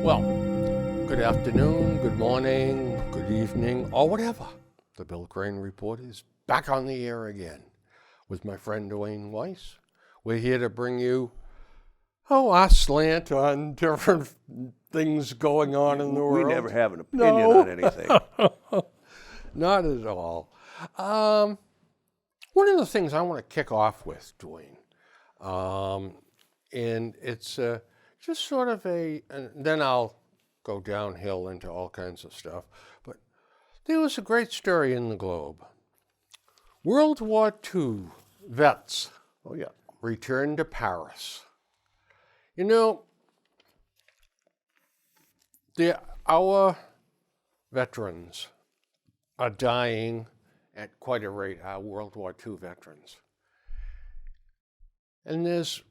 Well, good afternoon, good morning, good evening, or whatever. The Bill Crane Report is back on the air again with my friend Dwayne Weiss. We're here to bring you, our slant on different things going on in the world. We never have an opinion on anything. Not at all. One of the things I want to kick off with, Dwayne, and it's just sort of and then I'll go downhill into all kinds of stuff, but there was a great story in the Globe. World War II vets returned to Paris. You know, our veterans are dying at quite a rate, our World War II veterans. And there's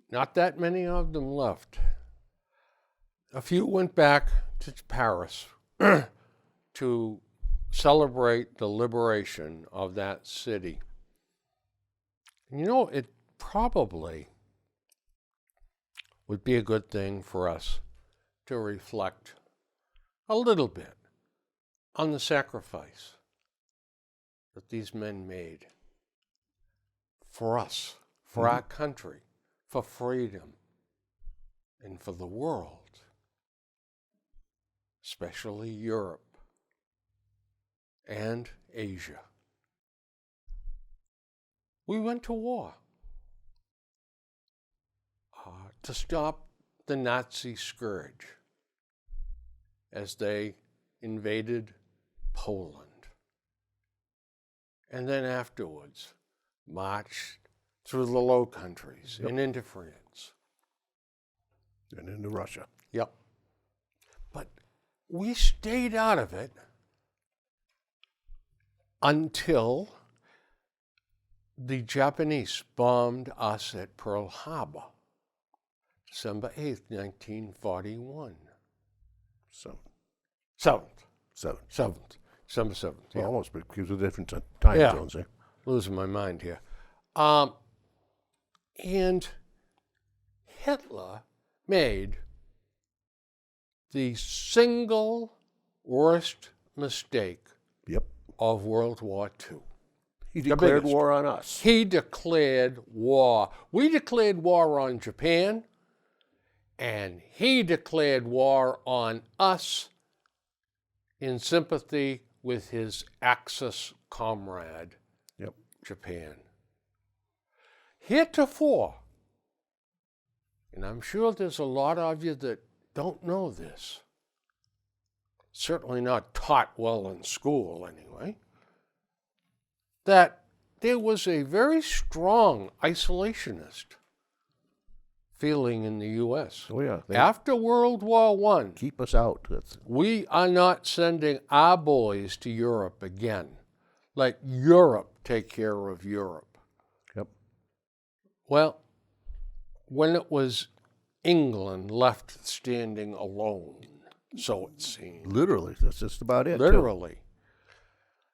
not that many of them left. A few went back to Paris to celebrate the liberation of that city. And you know, it probably would be a good thing for us to reflect a little bit on the sacrifice that these men made for us, for our country, for freedom, and for the world, especially Europe and Asia. We went to war to stop the Nazi scourge as they invaded Poland, and then afterwards marched through the Low Countries and into France. And into Russia. Yep. But we stayed out of it until the Japanese bombed us at Pearl Harbor, December 8th, 1941. Seventh. December 7th. Yeah. Well, almost, because of different time zones. Eh? Losing my mind here. And Hitler made the single worst mistake of World War II. He declared war on us. He declared war. We declared war on Japan, and he declared war on us in sympathy with his Axis comrade, Japan. Heretofore, and I'm sure there's a lot of you that don't know this, certainly not taught well in school anyway, that there was a very strong isolationist feeling in the U.S. Oh, yeah. After World War I, keep us out. We are not sending our boys to Europe again. Let Europe take care of Europe. Yep. Well, when it was England left standing alone, so it seemed. Literally, that's just about it. Literally.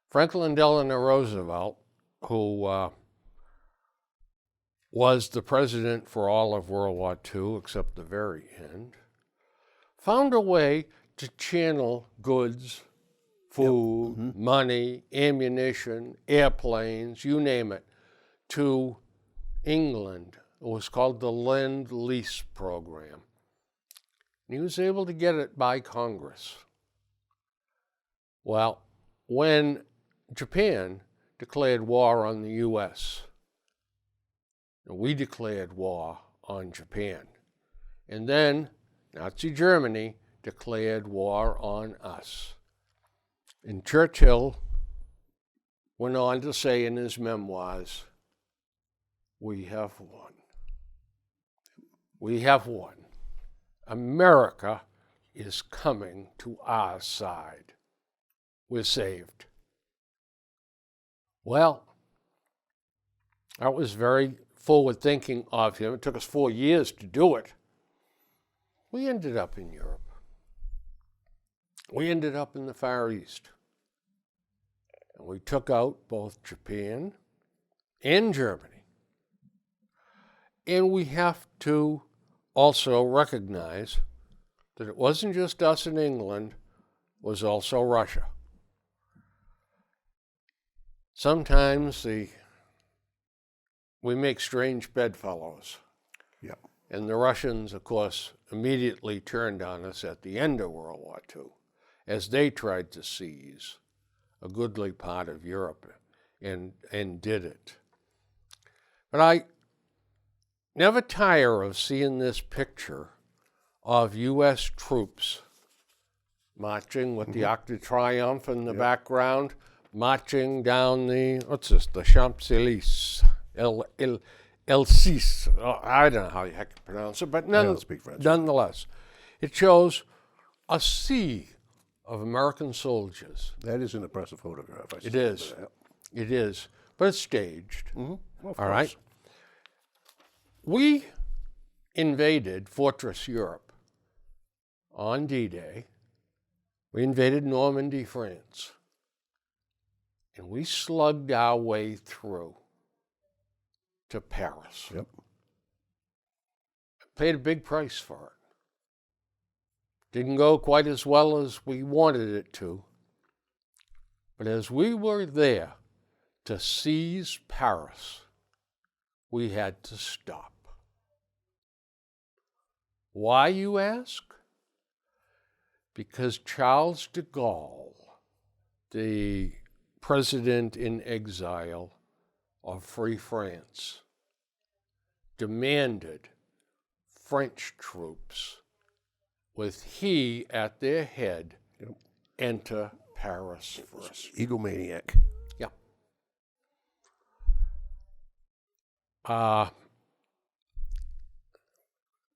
Franklin Delano Roosevelt, who was the president for all of World War II, except the very end, found a way to channel goods, food, money, ammunition, airplanes, you name it, to England. It was called the Lend-Lease Program. And he was able to get it by Congress. Well, when Japan declared war on the U.S., we declared war on Japan. And then Nazi Germany declared war on us. And Churchill went on to say in his memoirs, "We have won. We have won. America is coming to our side. We're saved." Well, that was very forward thinking of him. It took us 4 years to do it. We ended up in Europe. We ended up in the Far East. And we took out both Japan and Germany. And we have to also recognize that it wasn't just us in England, it was also Russia. Sometimes we make strange bedfellows. Yeah. And the Russians, of course, immediately turned on us at the end of World War II as they tried to seize a goodly part of Europe and did it. But I never tire of seeing this picture of U.S. troops marching with the Arc de Triomphe in the background, marching down the Champs-Élysées, El Cis. I don't know how the heck you pronounce it, but I don't speak French. Nonetheless, it shows a sea of American soldiers. That is an impressive photograph. It is. It is. But it's staged. Well, All right. We invaded Fortress Europe on D-Day. We invaded Normandy, France. And we slugged our way through to Paris. Yep. Paid a big price for it. Didn't go quite as well as we wanted it to. But as we were there to seize Paris, we had to stop. Why, you ask? Because Charles de Gaulle, the president in exile of Free France, demanded French troops, with he at their head, enter Paris first. Egomaniac. Yeah.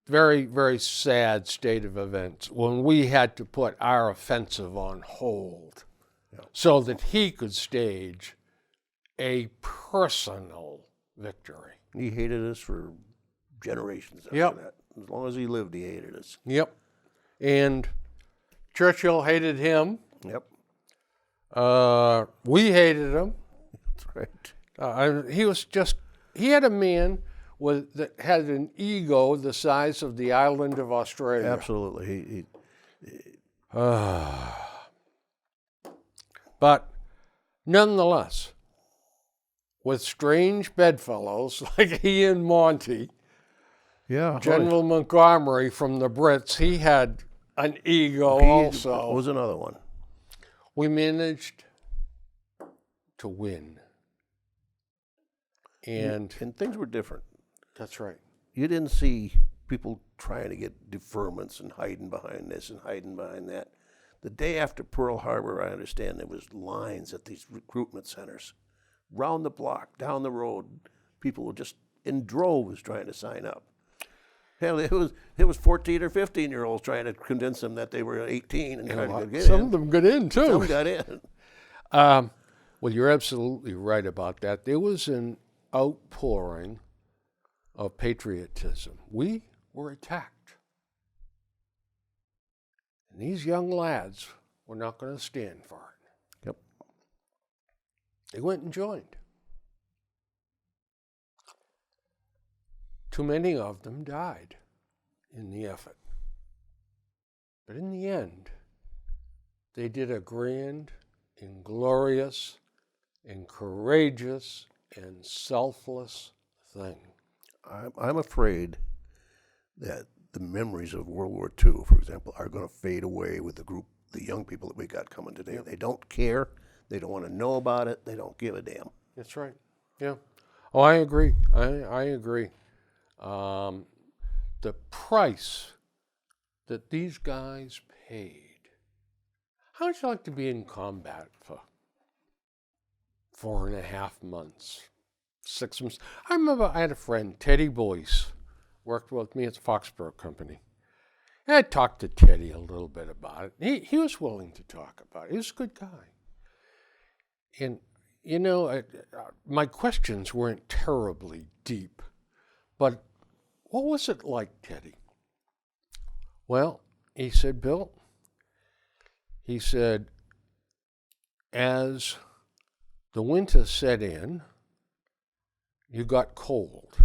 Very, very sad state of events when we had to put our offensive on hold so that he could stage a personal victory. He hated us for generations after Yep. that. As long as he lived, he hated us. Yep. And Churchill hated him. Yep. We hated him. That's right. He had a man that had an ego the size of the island of Australia. Absolutely. But nonetheless, with strange bedfellows like he and Monty, General Montgomery from the Brits, he had an ego also. Was another one. We managed to win. And things were different. That's right. You didn't see people trying to get deferments and hiding behind this and hiding behind that. The day after Pearl Harbor, I understand there was lines at these recruitment centers. Round the block, down the road, people were just in droves trying to sign up. Hell, it was 14 or 15-year-olds trying to convince them that they were 18 and trying to get in. Some of them got in, too. Some got in. Well, you're absolutely right about that. There was an outpouring of patriotism. We were attacked. And these young lads were not going to stand for it. Yep. They went and joined. Too many of them died in the effort. But in the end, they did a grand and glorious and courageous and selfless thing. I'm afraid that the memories of World War II, for example, are going to fade away with the young people that we got coming today. Yep. They don't care. They don't want to know about it. They don't give a damn. That's right. Yeah. Oh, I agree. I agree. The price that these guys paid. How would you like to be in combat for 4.5 months? 6 months. I remember I had a friend, Teddy Boyce, worked with me at the Foxborough Company. And I talked to Teddy a little bit about it. He was willing to talk about it. He was a good guy. And, you know, my questions weren't terribly deep. But what was it like, Teddy? Well, he said, Bill, he said, as the winter set in, you got cold,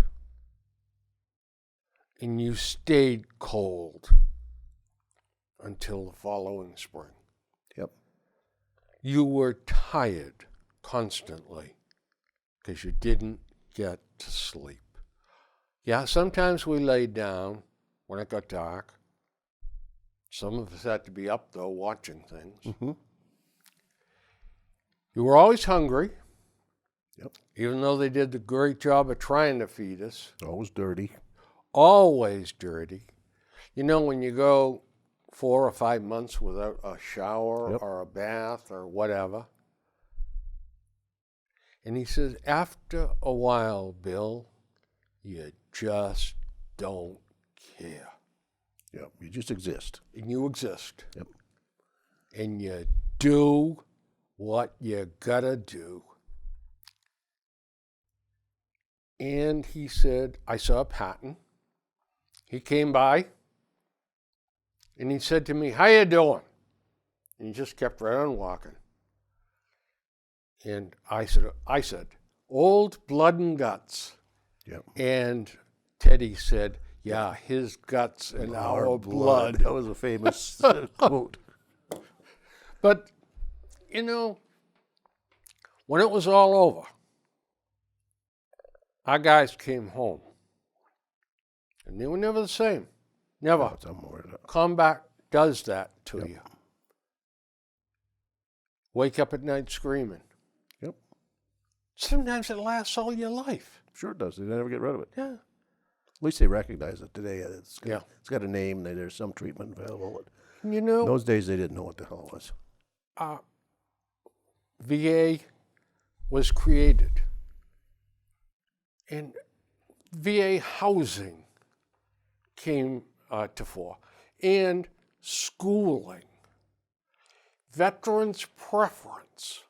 and you stayed cold until the following spring. Yep. You were tired constantly because you didn't get to sleep. Yeah, sometimes we laid down when it got dark. Some of us had to be up, though, watching things. Mm-hmm. You were always hungry. Yep. Even though they did the great job of trying to feed us. Always dirty. Always dirty. You know, when you go 4 or 5 months without a shower Yep. or a bath or whatever. And he says, after a while, Bill, you just don't care. Yep. You just exist. And you exist. Yep. And you do what you gotta do. And he said, I saw Patton. He came by and he said to me, how you doing? And he just kept right on walking. And I said, old blood and guts. Yep. And Teddy said, yeah, his guts and our blood. That was a famous quote. But, you know, when it was all over, our guys came home. And they were never the same. Never. Combat does that to you. Wake up at night screaming. Yep. Sometimes it lasts all your life. Sure it does. They never get rid of it. Yeah. At least they recognize it today. It's got, Yeah. It's got a name. There's some treatment available. You In know, those days, they didn't know what the hell it was. VA was created. And VA housing came to fore. And schooling. Veterans preference.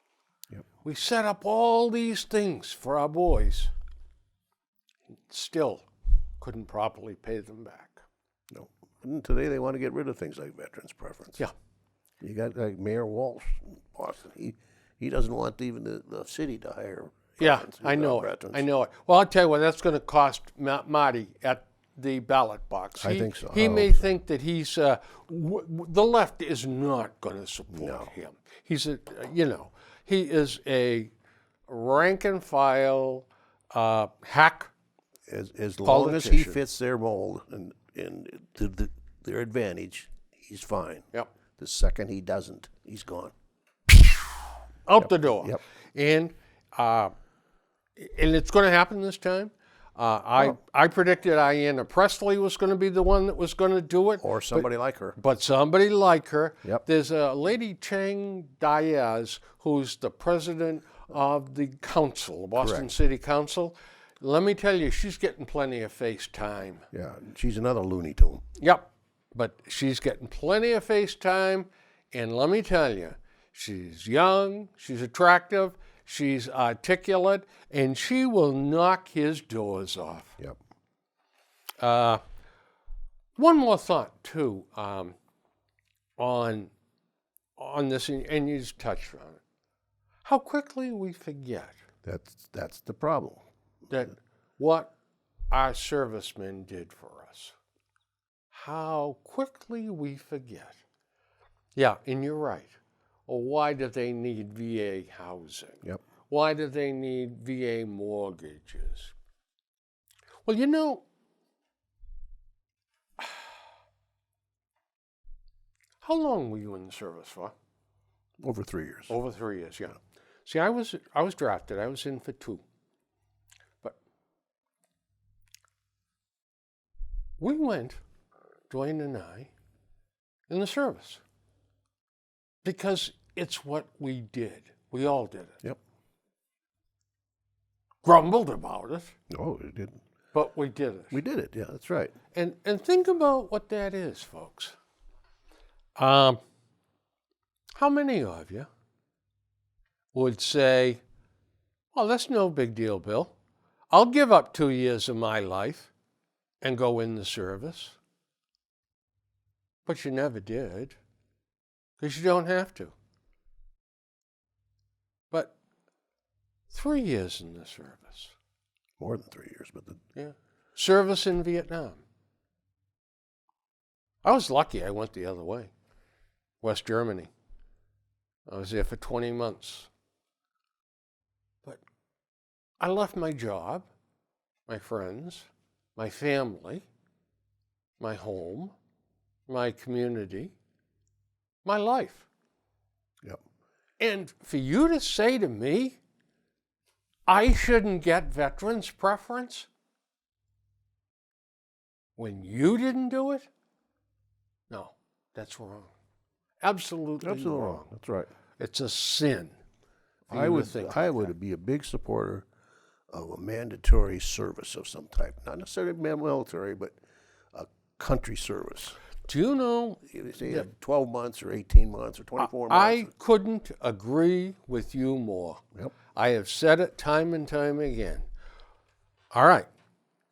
Yep. We set up all these things for our boys. Still couldn't properly pay them back. No. And today, they want to get rid of things like veterans preference. Yeah. You got like Mayor Walsh in Boston. He doesn't want even the city to hire. Yeah, veterans, I know it. veterans. I know it. Well, I'll tell you what, that's going to cost Marty at the ballot box. I think so. He I may hope so. think that he's, the left is not going to support him. He's he is a rank and file hack As long as he politician. fits their mold and to their advantage, he's fine. Yep. The second he doesn't, he's gone. Out the door. Yep. And it's going to happen this time. I predicted Ayanna Pressley was going to be the one that was going to do it. Or somebody like her. But somebody like her. Yep. There's a lady, Chang Diaz, who's the president of the council, the Boston Correct. City Council. Let me tell you, she's getting plenty of face time. Yeah, she's another Looney Tune. Yep. But she's getting plenty of face time. And let me tell you, she's young, she's attractive, she's articulate, and she will knock his doors off. Yep. One more thought, too, on this, and you just touched on it. How quickly we forget That's the problem. that what our servicemen did for us. How quickly we forget. Yeah, and you're right. Well, why do they need VA housing? Yep. Why do they need VA mortgages? Well, you know, how long were you in the service for? Over 3 years. Over 3 years, yeah. See, I was drafted. I was in for 2. But we went, Dwayne and I, in the service. Because it's what we did. We all did it. Yep. Grumbled about it, No, it didn't. but we did it. We did it. Yeah, that's right. And think about what that is, folks. How many of you would say, well, that's no big deal, Bill. I'll give up 2 years of my life and go in the service. But you never did, because you don't have to. But 3 years in the service. More than 3 years, but Yeah. Service in Vietnam. I was lucky I went the other way. West Germany. I was there for 20 months. But I left my job, my friends, my family, my home, my community, my life. yep. And for you to say to me, I shouldn't get veterans preference when you didn't do it? No, that's wrong. Absolutely wrong. That's right. It's a sin. I would be a big supporter of a mandatory service of some type, not necessarily military, but a country service. Do you know, You say 12 months or 18 months or 24 months. I couldn't agree with you more. Yep. I have said it time and time again. All right,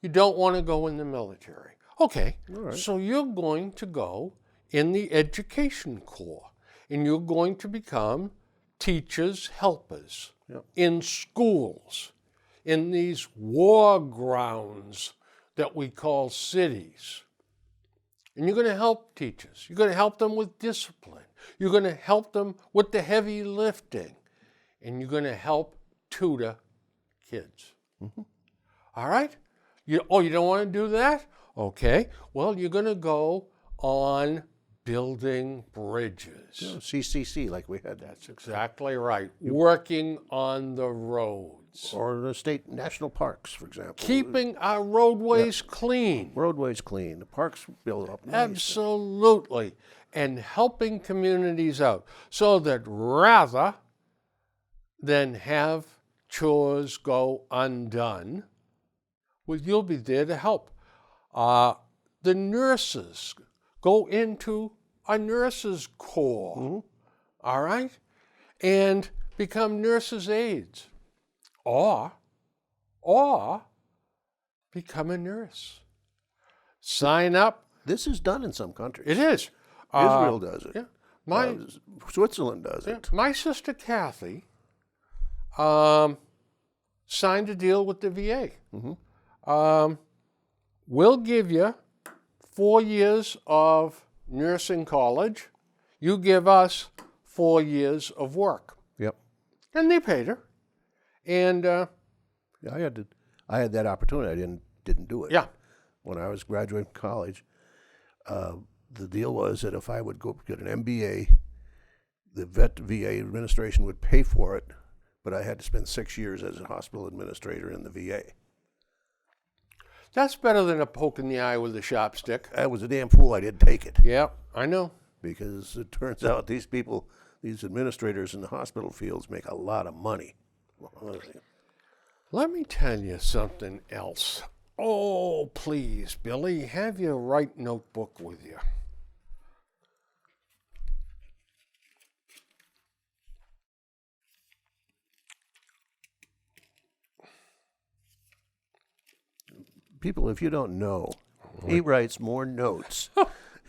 you don't want to go in the military. Okay, so you're going to go in the education corps, and you're going to become teachers' helpers in schools, in these war grounds that we call cities. And you're going to help teachers. You're going to help them with discipline. You're going to help them with the heavy lifting. And you're going to help tutor kids. All right? You don't want to do that? Okay. Well, you're going to go on building bridges. CCC, like we had. That's exactly right. Working on the roads. Or the state national parks, for example. Keeping our roadways clean. Roadways clean, the parks built up. Nice. Absolutely. And helping communities out so that rather than have chores go undone, well, you'll be there to help. The nurses go into a nurses' corps, all right, and become nurses' aides, or become a nurse. Sign up. This is done in some countries. It is. Israel does it. Yeah. Switzerland does it. My sister Kathy signed a deal with the VA. We'll give you 4 years of nursing college. You give us 4 years of work. Yep. And they paid her. And Yeah, I had that opportunity. I didn't do it. yeah, When I was graduating from college, the deal was that if I would go get an MBA, the VA administration would pay for it, but I had to spend 6 years as a hospital administrator in the VA. that's better than a poke in the eye with a sharp stick. I was a damn fool I didn't take it, Yeah, I know. because it turns out these people, these administrators in the hospital fields make a lot of money. Let me tell you something else. Oh, please, Billy, have your right notebook with you. People, if you don't know, he writes more notes.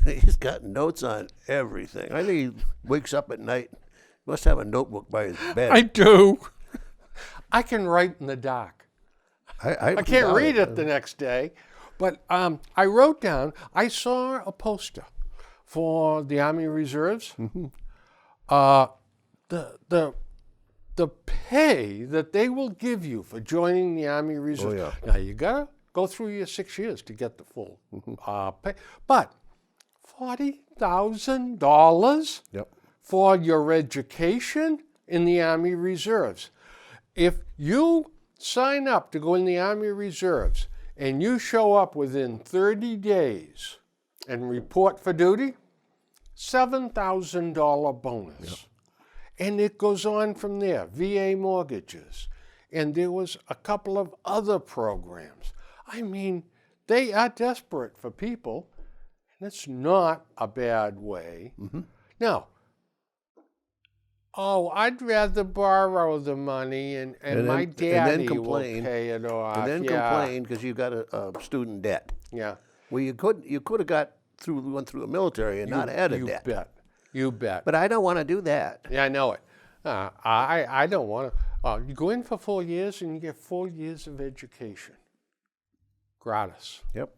He's got notes on everything. I think he wakes up at night, must have a notebook by his bed. I do. I can write in the dark. I I can't read it the next day. But I wrote down, I saw a poster for the Army Reserves. The pay that they will give you for joining the Army Reserves. yeah. Now, you got to go through your 6 years to get the full pay. But $40,000 Yep. for your education in the Army Reserves. If you sign up to go in the Army Reserves and you show up within 30 days and report for duty, $7,000 bonus. And it goes on from there, VA mortgages. And there was a couple of other programs. I mean, they are desperate for people, and it's not a bad way. Now, I'd rather borrow the money and my daddy will pay it off. And then complain because you got a student debt. Yeah. Well, you could have went through the military and not had a debt. You bet. But I don't want to do that. Yeah, I know it. I don't want to. You go in for 4 years and you get 4 years of education. Gratis. Yep.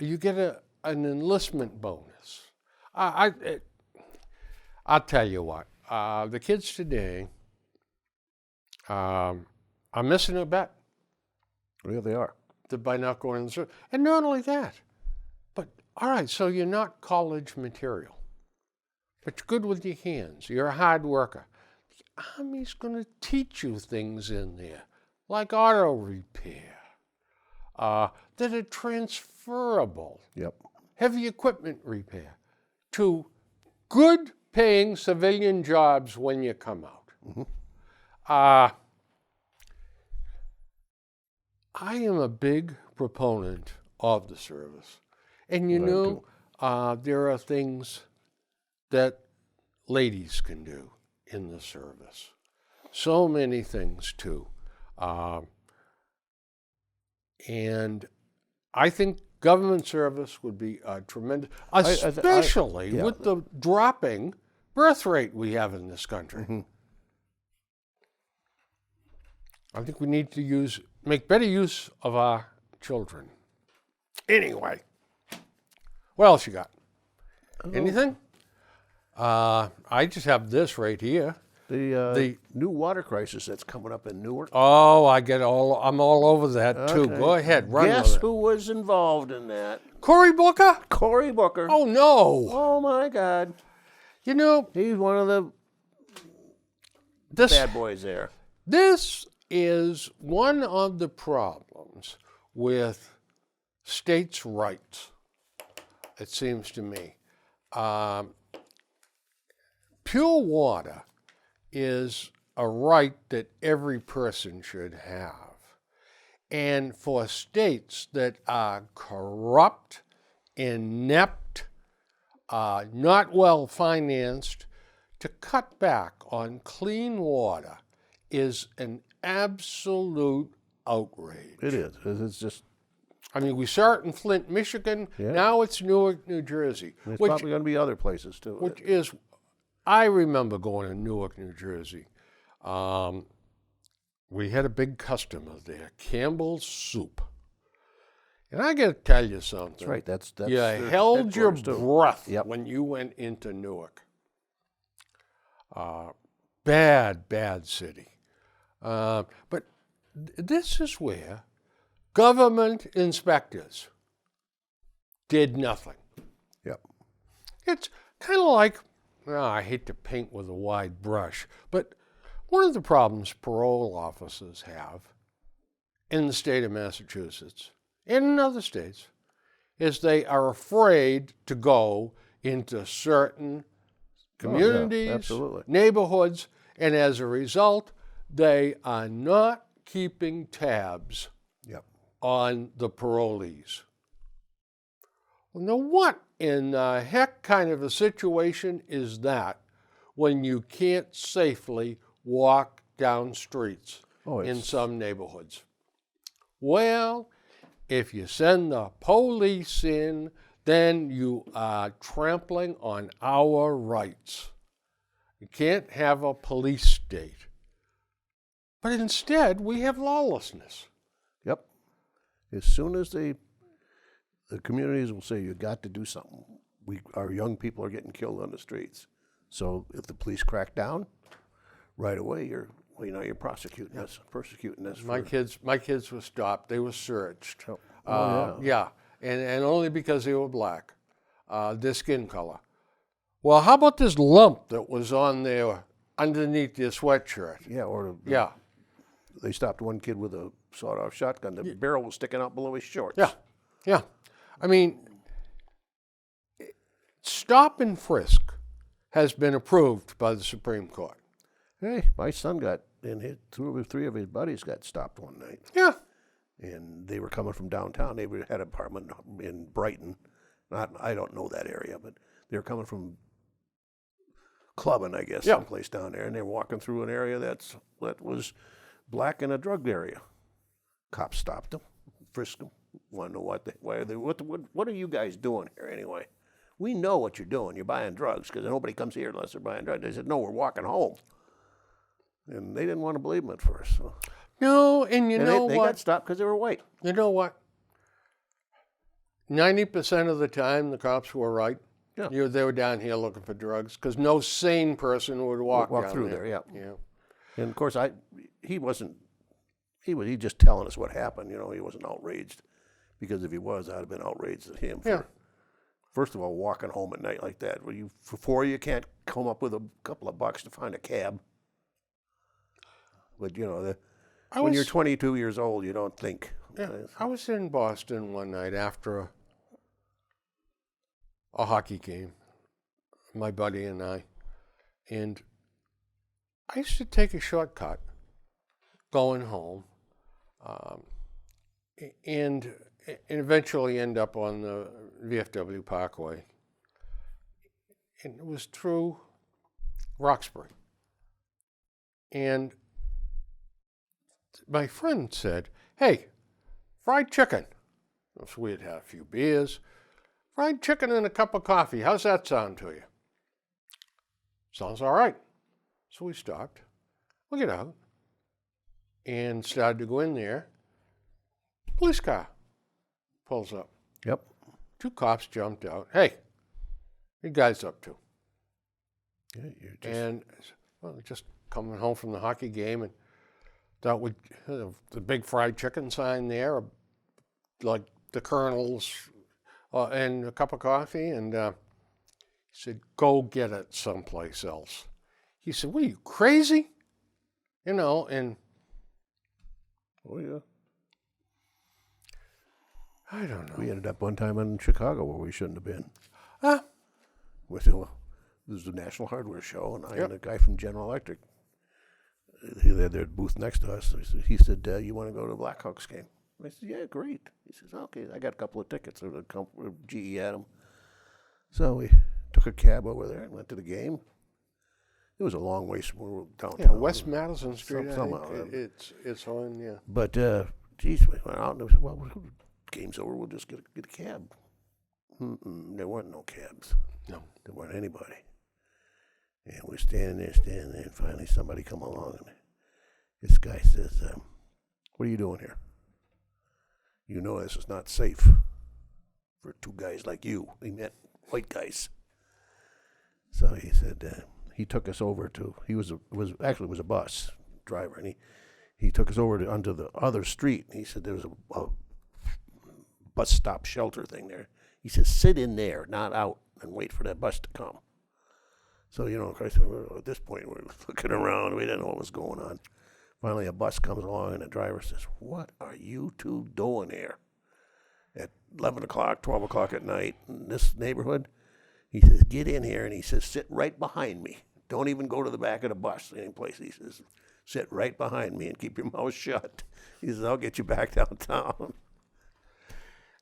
You get an enlistment bonus. I'll tell you what. The kids today are missing a bet. Yeah, they are. By not going in the service. And not only that, but all right, so you're not college material, but you're good with your hands. You're a hard worker. The Army's going to teach you things in there, like auto repair, that are transferable. Yep. Heavy equipment repair to good paying civilian jobs when you come out. Mm-hmm. I am a big proponent of the service. And you know, there are things that ladies can do in the service. So many things too. And I think government service would be tremendous, especially with the dropping birth rate we have in this country. Mm-hmm. I think we need to make better use of our children. Anyway, what else you got? Anything? I just have this right here. The new water crisis that's coming up in Newark. Oh, I'm all over that too. Go ahead, run with it. Guess who was involved in that? Cory Booker? Cory Booker. Oh no! Oh my God! You know, he's one of the bad boys there. This is one of the problems with states' rights, it seems to me. Pure water is a right that every person should have. And for states that are corrupt, inept, not well financed, to cut back on clean water is an absolute outrage. It is. It's just. I mean, we saw it in Flint, Michigan. Yeah. Now it's Newark, New Jersey. There's probably going to be other places too. I remember going to Newark, New Jersey. We had a big customer there, Campbell's Soup. And I got to tell you something. That's right. That's you held your breath when you went into Newark. Bad city. But this is where government inspectors did nothing. Yep. It's kind of like, I hate to paint with a wide brush, but one of the problems parole officers have in the state of Massachusetts and in other states is they are afraid to go into certain communities, neighborhoods, and as a result, they are not keeping tabs on the parolees. Well, now what in the heck kind of a situation is that when you can't safely walk down streets in some neighborhoods? Well, if you send the police in, then you are trampling on our rights. You can't have a police state. But instead, we have lawlessness. Yep. As soon as the communities will say, you got to do something. Our young people are getting killed on the streets. So if the police crack down, right away you're prosecuting us, persecuting us. My kids were stopped. They were searched. Yeah. And only because they were black, their skin color. Well, how about this lump that was on there underneath their sweatshirt? Yeah, they stopped one kid with a sawed-off shotgun. The barrel was sticking out below his shorts. Yeah. I mean, stop and frisk has been approved by the Supreme Court. Hey, my son three of his buddies got stopped one night. Yeah. And they were coming from downtown. They had an apartment in Brighton. I don't know that area, but they were coming from clubbing, I guess, someplace down there. And they were walking through an area that was black and a drug area. Cops stopped them, frisked them. Want to know what are you guys doing here anyway? We know what you're doing. You're buying drugs because nobody comes here unless they're buying drugs. They said, no, we're walking home. And they didn't want to believe them at first. So. No, and They what? got stopped because they were white. You know what? 90% of the time, the cops were right. Yeah. They were down here looking for drugs because no sane person would walk down through there. yeah. Yeah. And of course, he wasn't. He was just telling us what happened. You know, he wasn't outraged, because if he was, I'd have been outraged at him. Yeah. First of all, walking home at night like that, you can't come up with a couple of bucks to find a cab. But you know, when you're 22 years old, you don't think. Yeah, I was in Boston one night after a hockey game, my buddy and I used to take a shortcut going home, and eventually end up on the VFW Parkway. And it was through Roxbury. And my friend said, "Hey, fried chicken." So we had had a few beers. Fried chicken and a cup of coffee. How's that sound to you? Sounds all right. So we stopped. We get out and started to go in there. Police car pulls up. Yep. 2 cops jumped out. "Hey, what you guys up to?" Yeah, And just coming home from the hockey game, and thought we'd the big fried chicken sign there, like the Colonel's, and a cup of coffee, and he said, "Go get it someplace else." He said, "What are you, crazy?" You know, and oh yeah. I don't know. We ended up one time in Chicago where we shouldn't have been. This was the National Hardware Show, and and a guy from General Electric, he had their booth next to us. He said, "You want to go to a Blackhawks game?" I said, "Yeah, great." He says, "Okay, I got a couple of tickets. GE had them." So we took a cab over there and went to the game. It was a long ways from where we were downtown. Yeah, West Madison Street, somehow, I think. It's on, yeah. But, geez, we went out and we said, "Well, game's over, we'll just get a cab." There weren't no cabs. No. There weren't anybody. And we're standing there, and finally somebody come along, and this guy says, "What are you doing here? You know this is not safe for 2 guys like you." He meant white guys. So he said, he took us over to, it was a bus driver, and he took us over to onto the other street, and he said there was a bus stop shelter thing there. He says, "Sit in there, not out, and wait for that bus to come." So, you know, of course, at this point, we're looking around. We didn't know what was going on. Finally, a bus comes along, and the driver says, "What are you two doing here at 11 o'clock, 12 o'clock at night in this neighborhood?" He says, "Get in here," and he says, "Sit right behind me. Don't even go to the back of the bus any place." He says, "Sit right behind me and keep your mouth shut." He says, "I'll get you back downtown."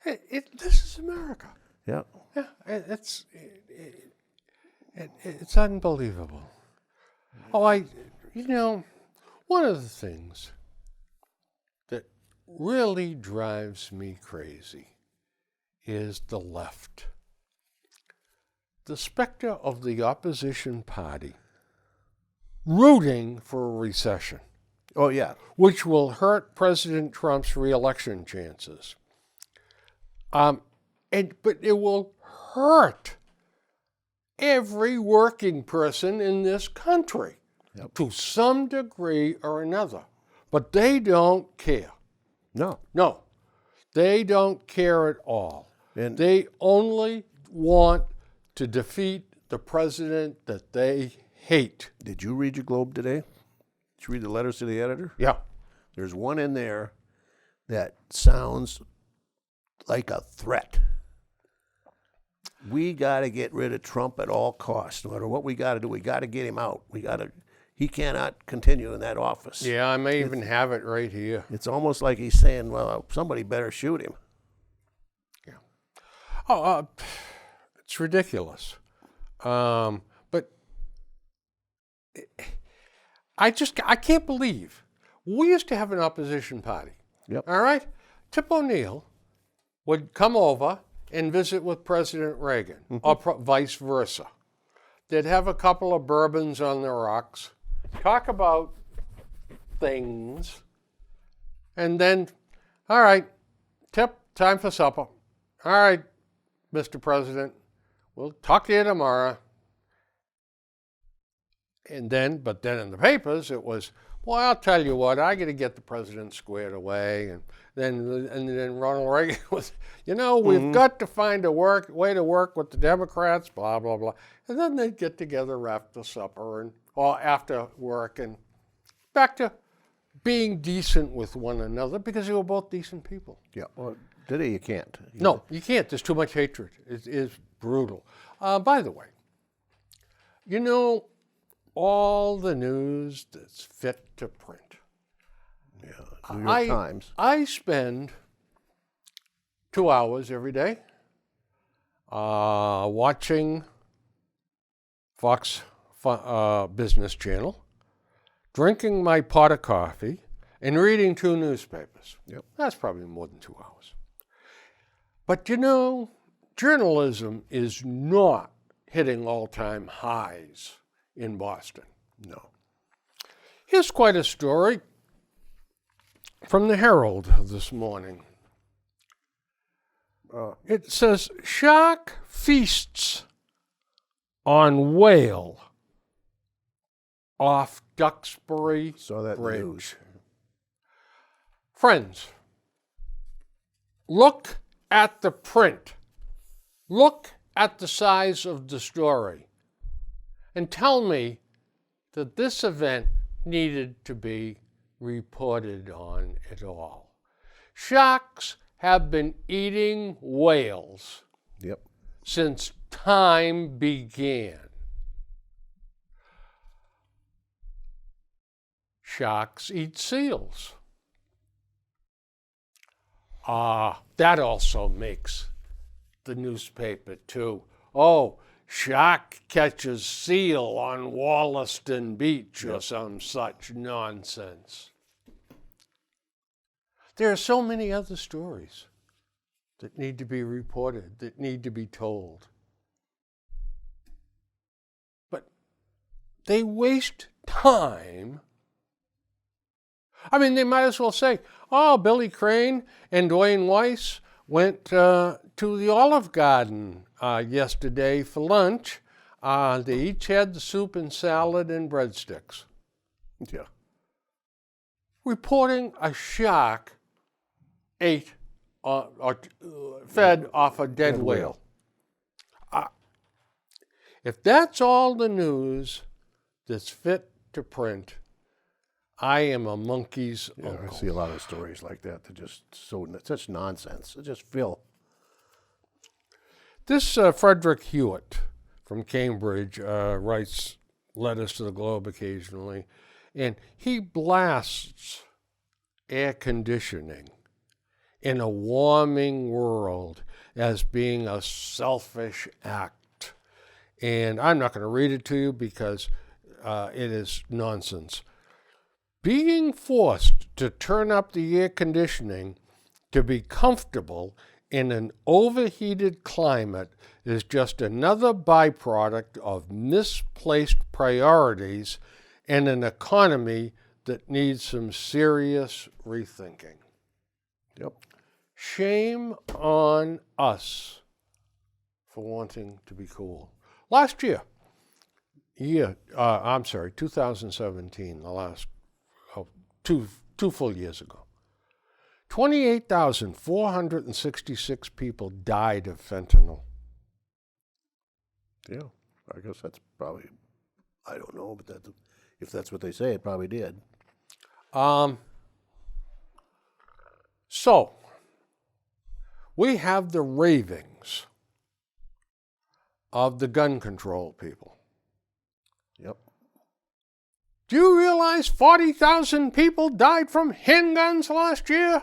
This is America. Yeah. Yeah, it's unbelievable. One of the things that really drives me crazy is the left. The specter of the opposition party rooting for a recession, Oh, yeah. which will hurt President Trump's reelection chances. But it will hurt every working person in this country to some degree or another. But they don't care. No. No, they don't care at all. And They only want to defeat the president that they hate. did you read your Globe today? Did you read the letters to the editor? Yeah. There's one in there that sounds like a threat. We got to get rid of Trump at all costs. No matter what we got to do, we got to get him out. He cannot continue in that office. Yeah, I may even have it right here. It's almost like he's saying, well, somebody better shoot him. Yeah. It's ridiculous. But I can't believe we used to have an opposition party. Yep. All right? Tip O'Neill would come over and visit with President Reagan, or vice versa. They'd have a couple of bourbons on the rocks, talk about things, and then, all right, tip, time for supper. All right, Mr. President, we'll talk to you tomorrow. But then in the papers, it was, well, I'll tell you what, I got to get the president squared away. And then Ronald Reagan was, we've got to find a way to work with the Democrats, blah, blah, blah. And then they'd get together after supper or after work and back to being decent with one another because they were both decent people. Yeah. Well, today you can't. No, you can't. There's too much hatred. It is brutal. By the way, all the news that's fit to print. Yeah, New York Times. I spend 2 hours every day watching Fox Business Channel, drinking my pot of coffee, and reading 2 newspapers. Yep. That's probably more than 2 hours. But journalism is not hitting all-time highs in Boston. No. Here's quite a story from the Herald this morning. It says, shark feasts on whale off Duxbury Saw that Bridge. news. Friends, look at the print. Look at the size of the story. And tell me that this event needed to be reported on at all. Sharks have been eating whales Yep. since time began. Sharks eat seals. That also makes the newspaper too. Oh, shark catches seal on Wollaston Beach or some such nonsense. There are so many other stories that need to be reported, that need to be told. But they waste time. I mean, they might as well say, oh, Billy Crane and Dwayne Weiss went to the Olive Garden yesterday for lunch. They each had the soup and salad and breadsticks. Yeah. Reporting a shark ate or fed off a dead whale. If that's all the news that's fit to print, I am a monkey's uncle. I see a lot of stories like that. They're just such nonsense. They just fill. This Frederick Hewitt from Cambridge writes letters to the Globe occasionally, and he blasts air conditioning in a warming world as being a selfish act. And I'm not going to read it to you because it is nonsense. Being forced to turn up the air conditioning to be comfortable in an overheated climate is just another byproduct of misplaced priorities and an economy that needs some serious rethinking. Yep. Shame on us for wanting to be cool. Last year, 2017, the last two full years ago, 28,466 people died of fentanyl. Yeah, I guess that's probably, I don't know, but if that's what they say, it probably did. So, we have the ravings of the gun control people. Yep. Do you realize 40,000 people died from handguns last year?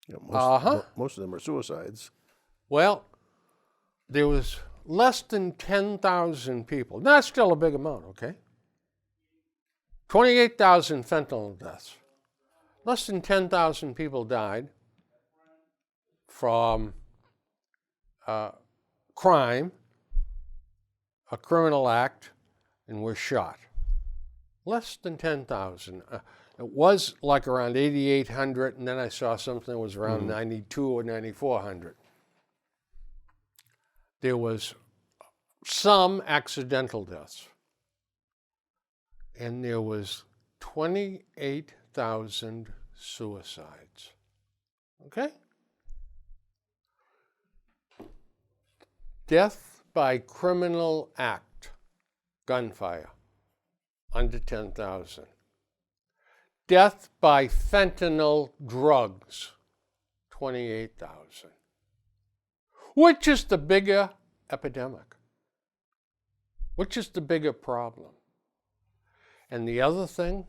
Yeah, most of them are suicides. Well, there was less than 10,000 people. That's still a big amount, okay? 28,000 fentanyl deaths. Less than 10,000 people died from crime, a criminal act, and were shot. Less than 10,000. It was like around 8,800, and then I saw something that was around 92 or 9,400. There was some accidental deaths, and there was 28,000 suicides. Okay? Death by criminal act, gunfire, under 10,000. Death by fentanyl drugs, 28,000. Which is the bigger epidemic? Which is the bigger problem? And the other thing,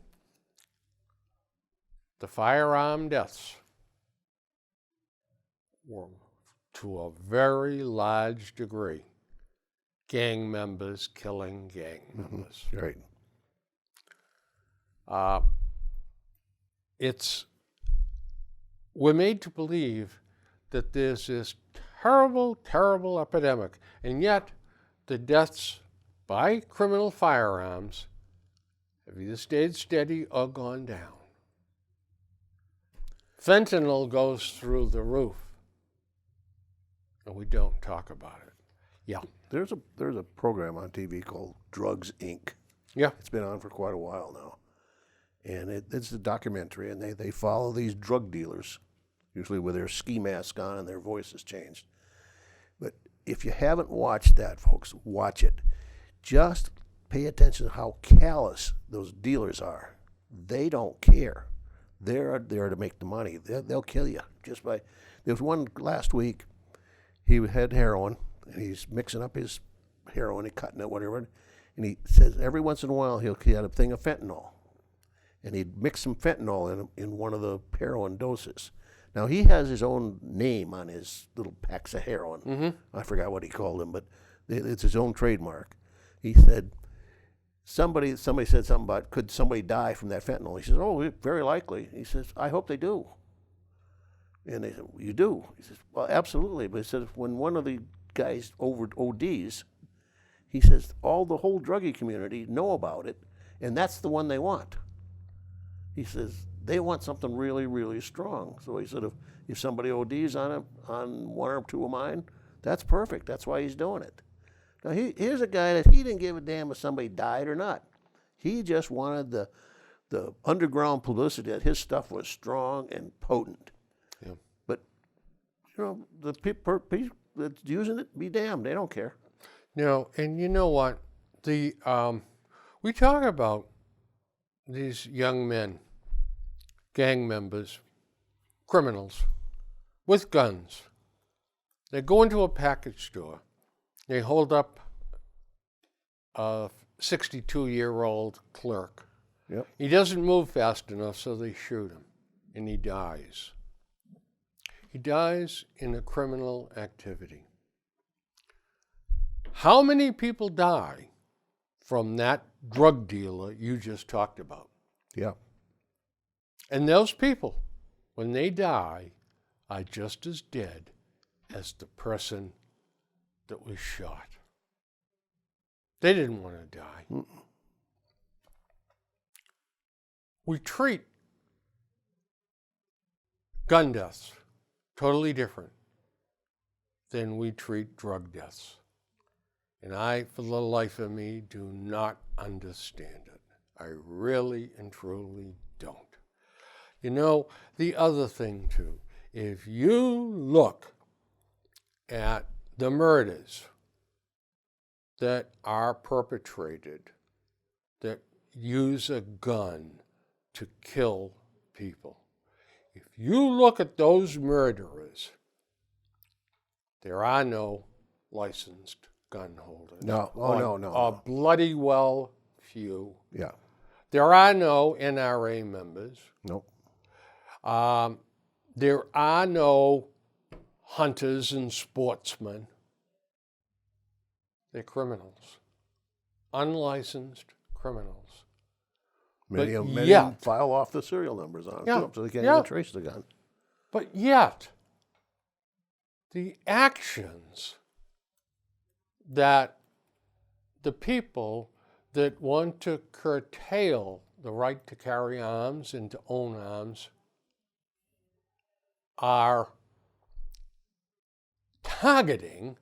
the firearm deaths were, to a very large degree, gang members killing gang members. Right. We're made to believe that there's this terrible, terrible epidemic, and yet the deaths by criminal firearms have either stayed steady or gone down. Fentanyl goes through the roof, and we don't talk about it. Yeah. There's a program on TV called Drugs Inc. Yeah. It's been on for quite a while now. And it's a documentary, and they follow these drug dealers, usually with their ski mask on and their voices changed. But if you haven't watched that, folks, watch it. Just pay attention to how callous those dealers are. They don't care. They're there to make the money. They'll kill you just by. There was one last week. He had heroin, and he's mixing up his heroin and cutting it, whatever. And he says every once in a while he had a thing of fentanyl, and he'd mix some fentanyl in one of the heroin doses. Now he has his own name on his little packs of heroin. Mm-hmm. I forgot what he called them, but it's his own trademark. He said somebody said something about could somebody die from that fentanyl. He says, oh, very likely. He says, I hope they do. And they said, well, you do? He says, well, absolutely. But he says, when one of the guys ODs, he says, the whole druggie community know about it, and that's the one they want. He says, they want something really, really strong. So he said, if somebody ODs on one or two of mine, that's perfect. That's why he's doing it. Now, here's a guy that he didn't give a damn if somebody died or not. He just wanted the underground publicity that his stuff was strong and potent. Yeah. But, the people that's using it, be damned. They don't care. No, and you know what? We talk about these young men, gang members, criminals, with guns. They go into a package store. They hold up a 62-year-old clerk. Yep. He doesn't move fast enough, so they shoot him, and he dies. He dies in a criminal activity. How many people die from that drug dealer you just talked about? Yeah. And those people, when they die, are just as dead as the person that was shot. They didn't want to die. Mm-mm. We treat gun deaths totally different than we treat drug deaths. And I, for the life of me, do not understand it. I really and truly don't. The other thing too, if you look at the murders that are perpetrated that use a gun to kill people, if you look at those murderers, there are no licensed gun holders. No. No. A bloody well few. Yeah. There are no NRA members. Nope. There are no hunters and sportsmen. They're criminals. Unlicensed criminals. Many of them file off the serial numbers on them, so they can't even trace the gun. But yet, the actions that the people that want to curtail the right to carry arms and to own arms are targeting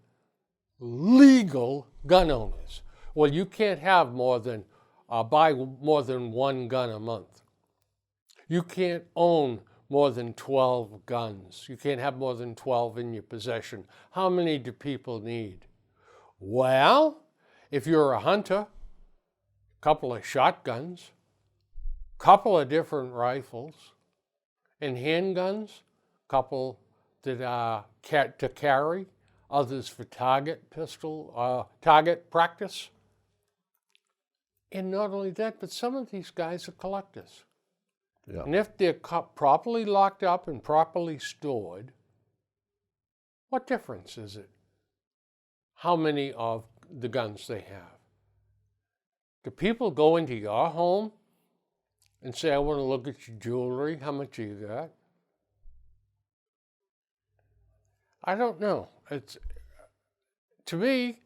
legal gun owners. Well, you can't have more than buy more than one gun a month. You can't own more than 12 guns. You can't have more than 12 in your possession. How many do people need? Well, if you're a hunter, a couple of shotguns, a couple of different rifles, and handguns, a couple that are to carry, others for target practice. And not only that, but some of these guys are collectors. Yeah. And if they're properly locked up and properly stored, what difference is it how many of the guns they have? Do people go into your home and say, I want to look at your jewelry, how much you got? I don't know. To me,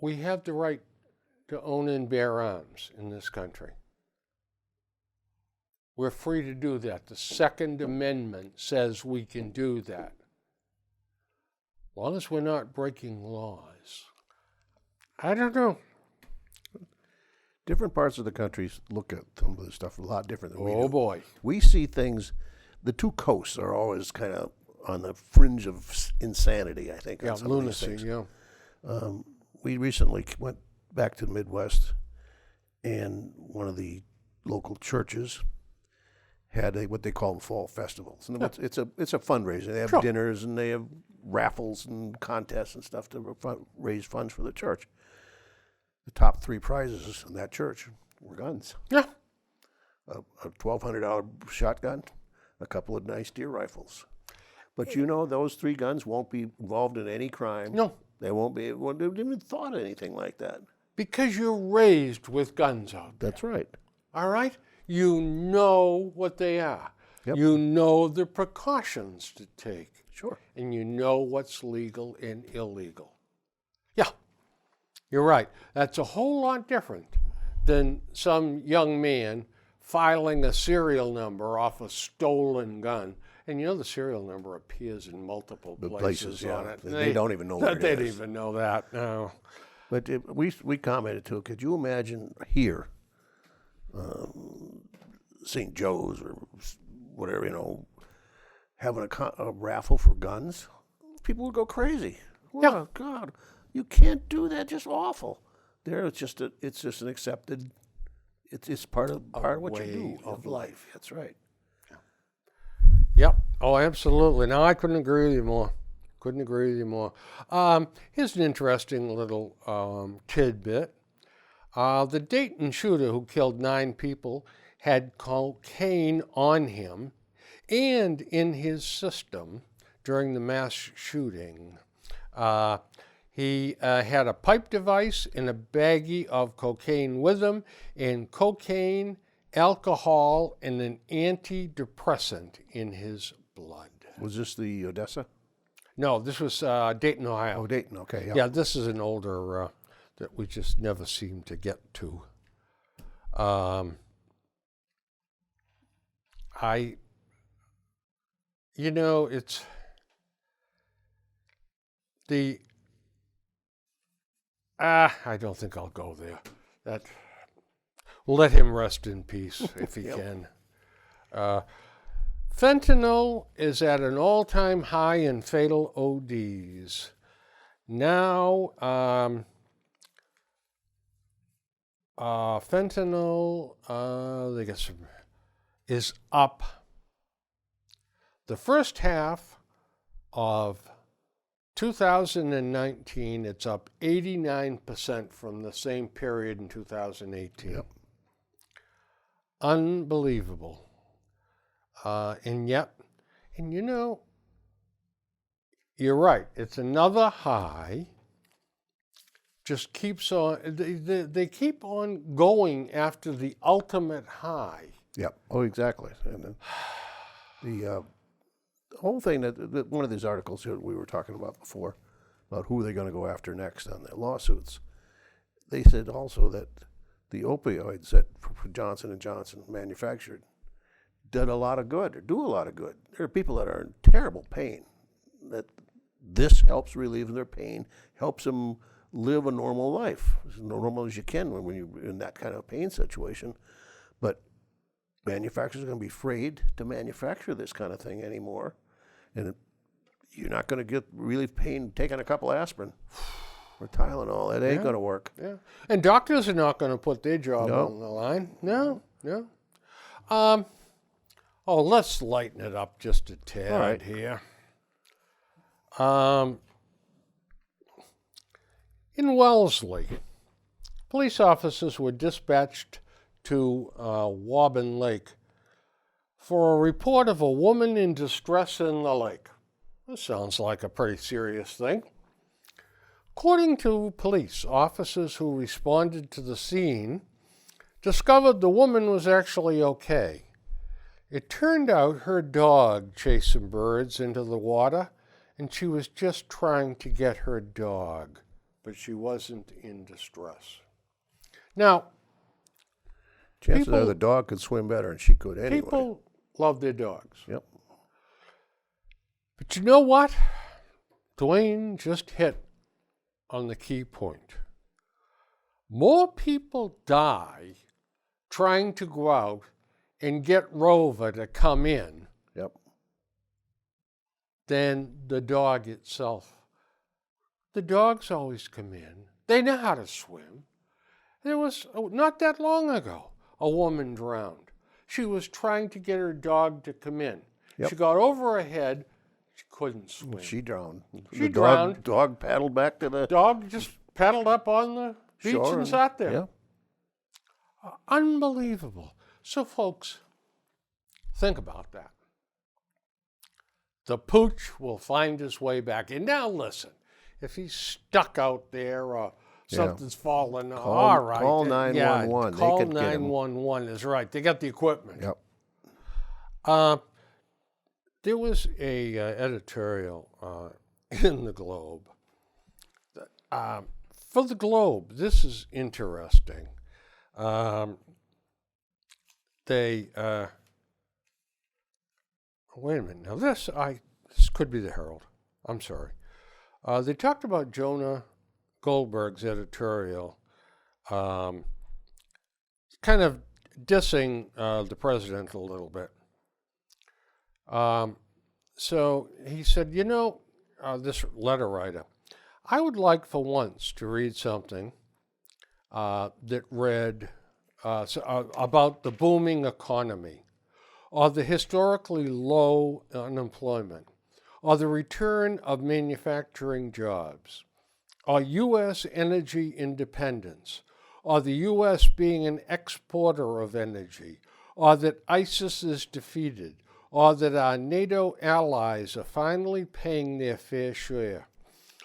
we have the right to own and bear arms in this country. We're free to do that. The Second Amendment says we can do that. As long as we're not breaking laws. I don't know. Different parts of the country look at some of this stuff a lot different than we do. Oh, boy. We see things, the two coasts are always kind of on the fringe of insanity, I think. Yeah, on some lunacy, of these things. yeah. We recently went back to the Midwest, and one of the local churches had what they call fall festivals. And it's a fundraiser. They have Sure. dinners and they have raffles and contests and stuff to raise funds for the church. The top 3 prizes in that church were guns. Yeah. A $1,200 shotgun, a couple of nice deer rifles. But you know, those 3 guns won't be involved in any crime. No. They won't have even thought of anything like that. Because you're raised with guns out there. That's right. All right? You know what they are. Yep. You know the precautions to take. Sure. And you know what's legal and illegal. Yeah, you're right. That's a whole lot different than some young man filing a serial number off a stolen gun. And you know the serial number appears in multiple places yeah. on it. They don't even know where it They is. don't even know that, no. But we commented too. Could you imagine here, St. Joe's or whatever, having a raffle for guns? People would go crazy. Yeah. Oh God, you can't do that. Just awful. There, it's just an accepted. It's part of what you way do of of life. That's right. Yep. Oh, absolutely. No, I couldn't agree with you more. Couldn't agree with you more. Here's an interesting little tidbit. The Dayton shooter who killed 9 people had cocaine on him and in his system during the mass shooting. He had a pipe device and a baggie of cocaine with him, and cocaine, alcohol, and an antidepressant in his blood. Was this the Odessa? No, this was Dayton, Ohio. Oh, Dayton. Okay. Yeah, this is an older that we just never seem to get to. It's the. I don't think I'll go there. Let him rest in peace if he can. Fentanyl is at an all-time high in fatal ODs. Now, fentanyl, is up. The first half of 2019, it's up 89% from the same period in 2018. Yep. Unbelievable. And you're right. It's another high. Just keeps on. They keep on going after the ultimate high. Yep. Oh, exactly. And the whole thing that one of these articles that we were talking about before, about who they're going to go after next on their lawsuits, they said also that the opioids that Johnson & Johnson manufactured did a lot of good, or do a lot of good. There are people that are in terrible pain, that this helps relieve their pain, helps them live a normal life, as normal as you can when you're in that kind of pain situation. But manufacturers are going to be afraid to manufacture this kind of thing anymore. And you're not going to get relief pain taking a couple aspirin or Tylenol. It ain't going to work. Yeah. And doctors are not going to put their job No. on the line. No. Let's lighten it up just a tad All right. here. In Wellesley, police officers were dispatched to Woburn Lake for a report of a woman in distress in the lake. This sounds like a pretty serious thing. According to police, officers who responded to the scene discovered the woman was actually okay. It turned out her dog chased some birds into the water, and she was just trying to get her dog, but she wasn't in distress. Now, Chances are the dog could swim better than she could anyway. people love their dogs. Yep. But you know what? Dwayne just hit on the key point. More people die trying to go out and get Rover to come in Yep. than the dog itself. The dogs always come in. They know how to swim. There was, not that long ago, a woman drowned. She was trying to get her dog to come in. Yep. She got over her head. She couldn't swim. She drowned. She drowned. Dog paddled back to the Dog just paddled up on the beach shore and sat there. Yeah. Unbelievable. So, folks, think about that. The pooch will find his way back in. Now, listen, if he's stuck out there or something's fallen, all right. Call 911. They Call could get him. 911 is right. They got the equipment. Yep. There was a editorial in the Globe. For the Globe, this is interesting. Wait a minute. Now this could be the Herald. I'm sorry. They talked about Jonah Goldberg's editorial, kind of dissing the president a little bit. So he said, this letter writer, I would like for once to read something that read about the booming economy, or the historically low unemployment, or the return of manufacturing jobs, or U.S. energy independence, or the U.S. being an exporter of energy, or that ISIS is defeated, or that our NATO allies are finally paying their fair share,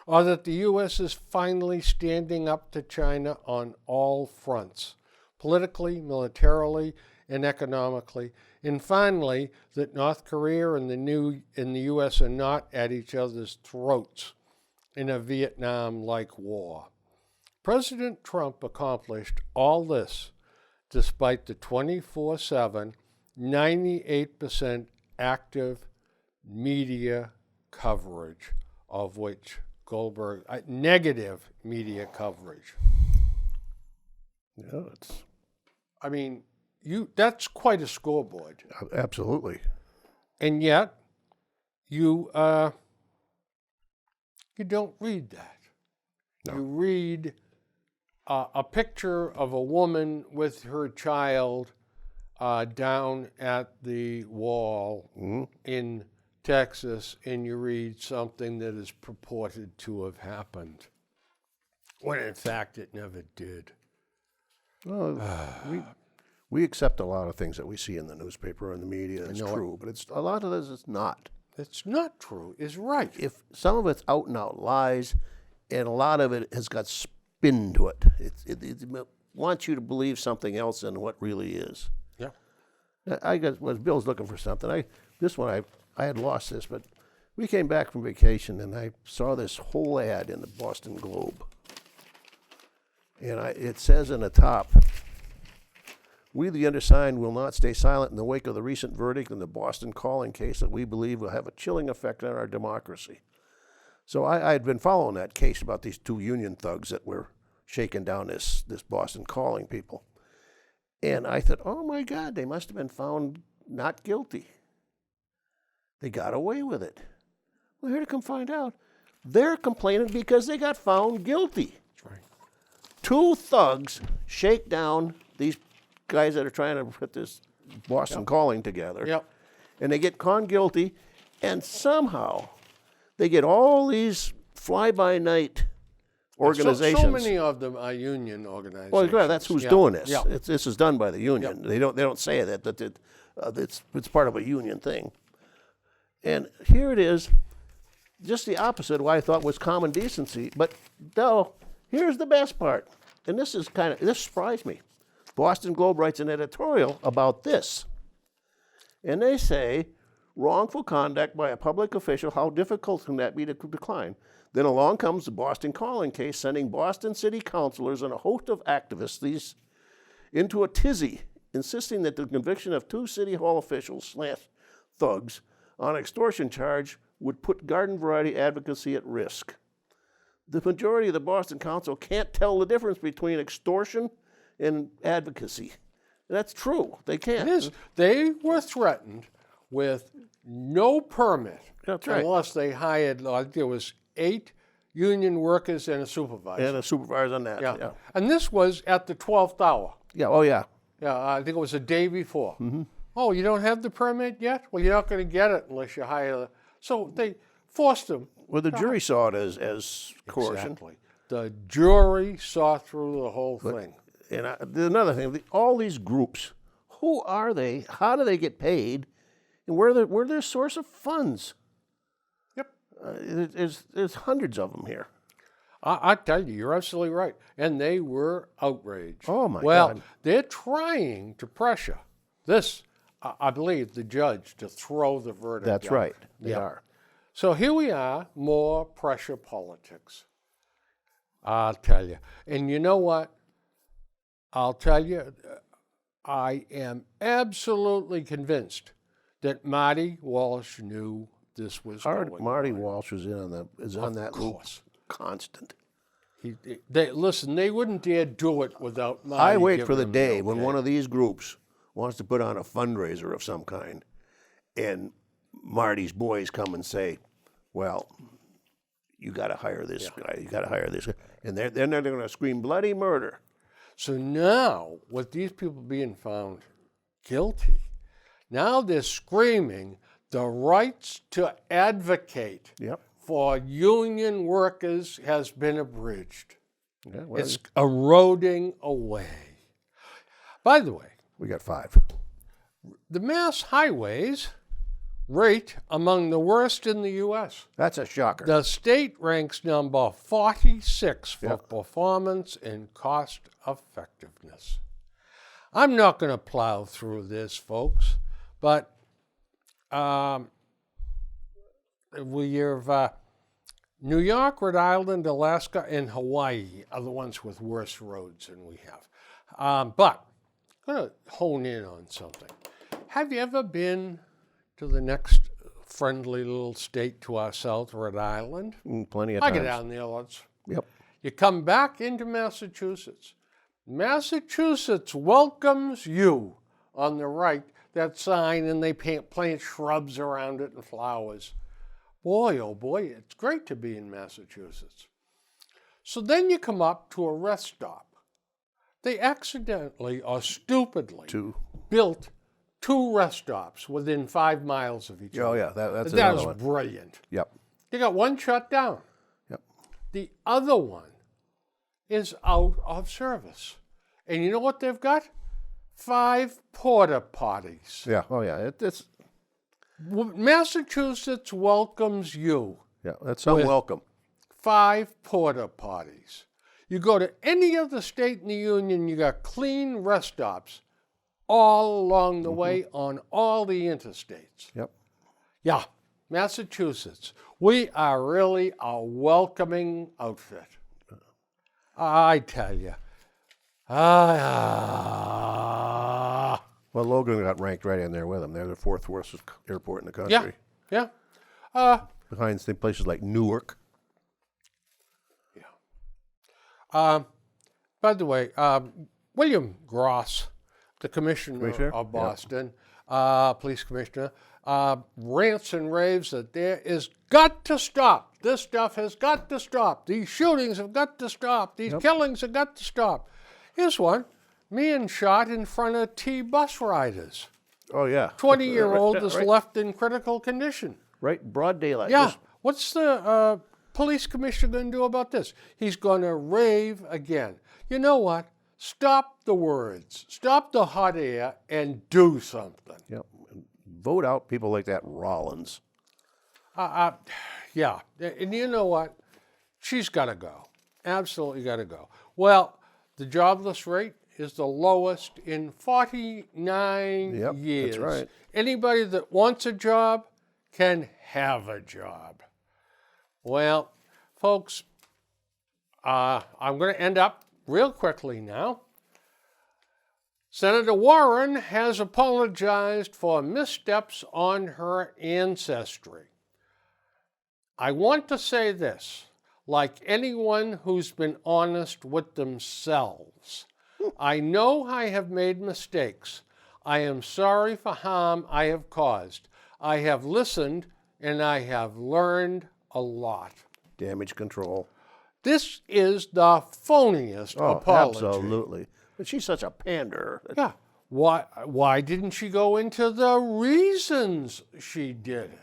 or that the U.S. is finally standing up to China on all fronts, politically, militarily, and economically, and finally, that North Korea and the U.S. are not at each other's throats in a Vietnam-like war. President Trump accomplished all this despite the 24/7, 98% active media coverage, of which Goldberg, negative media coverage. Yeah, That's quite a scoreboard. absolutely. And yet, you don't read that. No. You read a picture of a woman with her child down at the wall in Texas, and you read something that is purported to have happened, when in fact it never did. Well, we accept a lot of things that we see in the newspaper and the media as true, but a lot of this is not. It's not true, is right. If some of it's out and out lies, and a lot of it has got spin to it. It wants you to believe something else than what really is. Yeah. I guess was Bill's looking for something. I had lost this, but we came back from vacation and I saw this whole ad in the Boston Globe. And it says in the top, we, the undersigned, will not stay silent in the wake of the recent verdict in the Boston Calling case that we believe will have a chilling effect on our democracy. So I had been following that case about these two union thugs that were shaking down this Boston Calling people. And I thought, oh my God, they must have been found not guilty. They got away with it. Well, here to come find out, they're complaining because they got found guilty. That's right. Two thugs shake down these guys that are trying to put this Boston Calling together. Yep. And they get found guilty, and somehow they get all these fly-by-night organizations. So many of them are union organizations. Well, yeah, that's who's Yeah. doing this. Yeah. This is done by the union. They don't say that it's part of a union thing. And here it is, just the opposite of what I thought was common decency. But no, here's the best part, and this surprised me. Boston Globe writes an editorial about this, and they say, wrongful conduct by a public official, how difficult can that be to decline? Then along comes the Boston Calling case, sending Boston city councilors and a host of activists into a tizzy, insisting that the conviction of two city hall officials / thugs on extortion charge would put garden variety advocacy at risk. The majority of the Boston Council can't tell the difference between extortion and advocacy. That's true. They can't. It is. They were threatened with no permit That's right. unless they hired, like there was 8 union workers and a supervisor. And a supervisor on that. Yeah. And this was at the 12th hour. Yeah. Oh, yeah. Yeah, I think it was the day before. Mm-hmm. Oh, you don't have the permit yet? Well, you're not going to get it unless you hire. So they forced them. Well, the jury saw it as coercion. Exactly. The jury saw through the whole thing. And there's another thing. All these groups, who are they? How do they get paid? And where their source of funds? Yep. There's hundreds of them here. I tell you, you're absolutely right. And they were outraged. Oh, my well, God. They're trying to pressure this, I believe, the judge to throw the verdict That's out. right. They are. So here we are, more pressure politics. I'll tell you. And you know what? I'll tell you, I am absolutely convinced that Marty Walsh knew this was going Marty on. Walsh is on that loop. course. Constant. Listen, they wouldn't dare do it without Marty. I wait for the giving them day the when okay. one of these groups wants to put on a fundraiser of some kind, and Marty's boys come and say, well, you got to hire this guy, you got to hire this guy. And they're going to scream bloody murder. So now, with these people being found guilty, now they're screaming the rights to advocate Yep. for union workers has been abridged. Yeah, well, It's eroding away. By the way, we got 5. the mass highways rate among the worst in the U.S. That's a shocker. The state ranks number 46 for performance and cost effectiveness. I'm not going to plow through this, folks, but we have New York, Rhode Island, Alaska, and Hawaii are the ones with worse roads than we have. But I'm going to hone in on something. Have you ever been to the next friendly little state to our south, Rhode Island? Plenty of I times. get down there lots. Yep. You come back into Massachusetts. Massachusetts welcomes you on the right, that sign, and they plant shrubs around it and flowers. Boy, oh boy, it's great to be in Massachusetts. So then you come up to a rest stop. They accidentally or stupidly built 2 rest stops within 5 miles of each other. Oh, yeah, that's That another was one. brilliant. Yep. You got one shut down. Yep. The other one is out of service. And you know what they've got? 5 porta potties. Yeah. Oh, yeah. It's Massachusetts welcomes you. yeah. That's some welcome. 5 porta potties. You go to any other state in the union, you got clean rest stops all along the way on all the interstates. Yep. Yeah, Massachusetts. We are really a welcoming outfit. I tell you. Well, Logan got ranked right in there with them. They're the fourth worst airport in the Yeah, country. yeah. Behind places like Newark. By the way, William Gross, the commissioner of Boston, police commissioner, rants and raves that there is got to stop. This stuff has got to stop. These shootings have got to stop. These killings have got to stop. Here's one. Man shot in front of T bus riders. Oh, yeah. 20-year-old is left in critical condition. Right, broad daylight. Yeah. Just- What's the police commissioner going to do about this? He's going to rave again. You know what? Stop the words. Stop the hot air and do something. Yep. Vote out people like that Rollins. Yeah. And you know what? She's got to go. Absolutely got to go. Well, the jobless rate is the lowest in 49 Yep, years. that's right. Anybody that wants a job can have a job. Well, folks, I'm going to end up real quickly now. Senator Warren has apologized for missteps on her ancestry. I want to say this, like anyone who's been honest with themselves. I know I have made mistakes. I am sorry for harm I have caused. I have listened and I have learned a lot. Damage control. This is the phoniest apology. Absolutely. But she's such a pander. Yeah. Why didn't she go into the reasons she did it?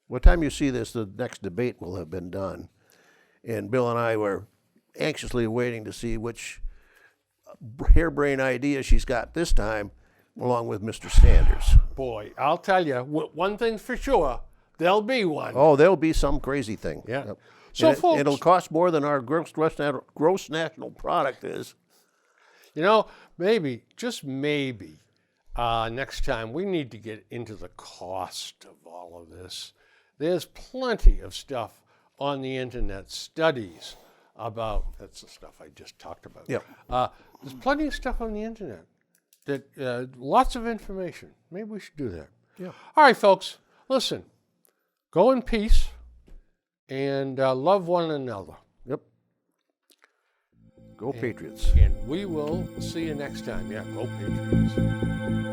By the time you see this, the next debate will have been done. And Bill and I were anxiously waiting to see which harebrained idea she's got this time, along with Mr. Sanders. Boy, I'll tell you, one thing's for sure, there'll be one. Oh, there'll be some crazy thing. Yeah. Yep. So, And folks, it'll cost more than our gross national product is. you know, maybe, just maybe, next time we need to get into the cost of all of this. There's plenty of stuff on the internet, studies about, that's the stuff I just talked about. Yep. There's plenty of stuff on the internet, that lots of information. Maybe we should do that. Yeah. All right, folks, listen, go in peace and love one another. Yep. Go Patriots. And we will see you next time. Yeah, go Patriots.